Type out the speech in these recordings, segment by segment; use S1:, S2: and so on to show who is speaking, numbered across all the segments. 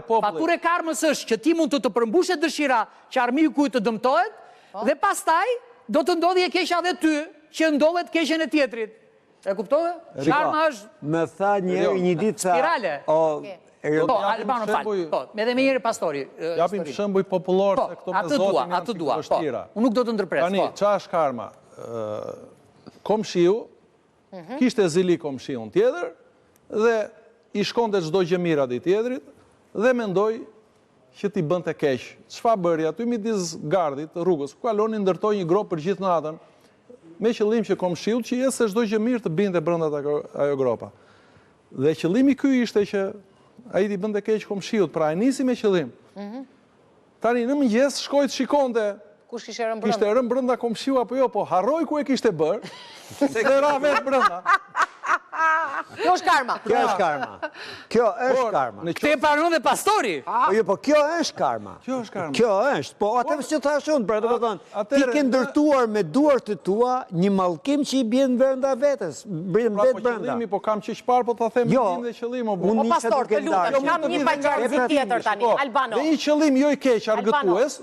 S1: Faturë e karmës është që ti mund të përmbushet dëshira që armiu kujt të dëmtohet, dhe pastaj do të ndodhi e keqja edhe ty, që ndodhet keqen e tjetrit. E kuptove? Karma është
S2: më tha një ditë
S1: spirale. Po, Albano fal. Po, edhe me njëri pastori.
S3: Japim shembuj popullor se këto me Zotin janë të vështira.
S1: Unë nuk do të ndërpres.
S3: Tani, çfarë është karma? Komshiu kishte zili komshiun tjetër dhe i shkonte çdo gjë mirë atij tjetrit dhe mendoi që ti bënte keq. Çfarë bëri aty midis gardit të rrugës? Ku kalonin ndërtoi një grop për gjithë natën, me qëllim që komshiut që jesë çdo gjë mirë të binte brenda ajo gropa. Dhe qëllimi ky ishte që ai ti bënte keq komshiut, pra e nisi me qëllim. Tani në mëngjes shkoi të shikonte
S4: kush kishte rënë brenda.
S3: Kishte rënë brenda komshiu apo jo, po harroi ku e kishte bërë. Se ra vetë brenda.
S4: Kjo është karma.
S2: Kjo është karma. Kjo është karma.
S1: Këtë e pranon dhe pastori.
S2: Po kjo është karma.
S3: Kjo është karma.
S2: Kjo është. Po atë që thash unë, pra do të thonë, ti ke ndërtuar me duart e tua një mallkim që i bën brenda vetes, bën vetë brenda.
S3: Qëllimi, po kam që çfarë po ta them me qëllim o bu.
S4: Po pastor, të lutem, kam një paqartësi tjetër tani, Albano.
S3: Dhe një qëllim jo i keq argëtues,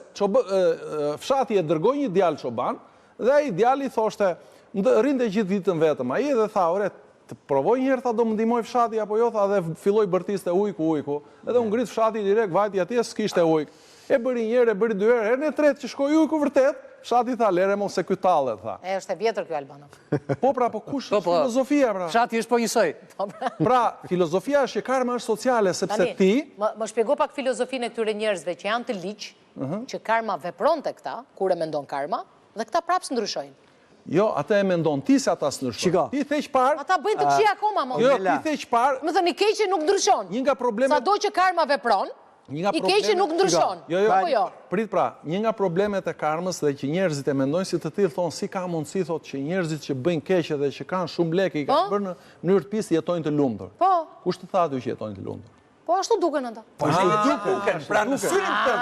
S3: fshati e dërgoi një djalë çoban dhe ai djali thoshte, rrinte gjithë ditën vetëm ai dhe tha, ore, të provoj një herë, tha, do më ndihmoj fshati apo jo, tha, dhe filloi bërtiste ujku. Edhe u ngrit fshati direkt, vajti atje s'kishte ujk. E bëri një herë, e bëri dy herë, herën e tretë që shkoi ujku vërtet, fshati tha, lere mos se ky tallet, tha.
S4: Është e vjetër ky Albano.
S3: Po pra, po kush është filozofia, pra?
S1: Fshati është po njësoj.
S3: Pra, filozofia është që karma është sociale, sepse ti...
S4: Më shpjego pak filozofinë e këtyre njerëzve që janë të liq, që karma vepronte këta, kur e mendon karma, dhe këta prapë ndryshojnë.
S3: Jo, ata e mendon ti se ata s'ndryshojnë. Ti theq parë...
S4: Ata bëjnë të këqija akoma, mo.
S3: Jo, ti theq parë...
S4: Më thënë, i keqi nuk ndryshon.
S3: Një nga problemet...
S4: Sa do që karma vepron, i keqi nuk ndryshon.
S3: Jo, prit pra, një nga problemet e karmës dhe që njerëzit e mendojnë si të tillë, thonë, si ka mundësi, thotë, që njerëzit që bëjnë keqe dhe që kanë shumë lekë, i kanë bërë në mënyrë të pisë, jetojnë të lumtur.
S4: Po.
S3: Kush të tha aty që jetojnë të lumtur?
S4: Po ashtu duken ata.
S3: Po ashtu duken, pra në syrin tënd.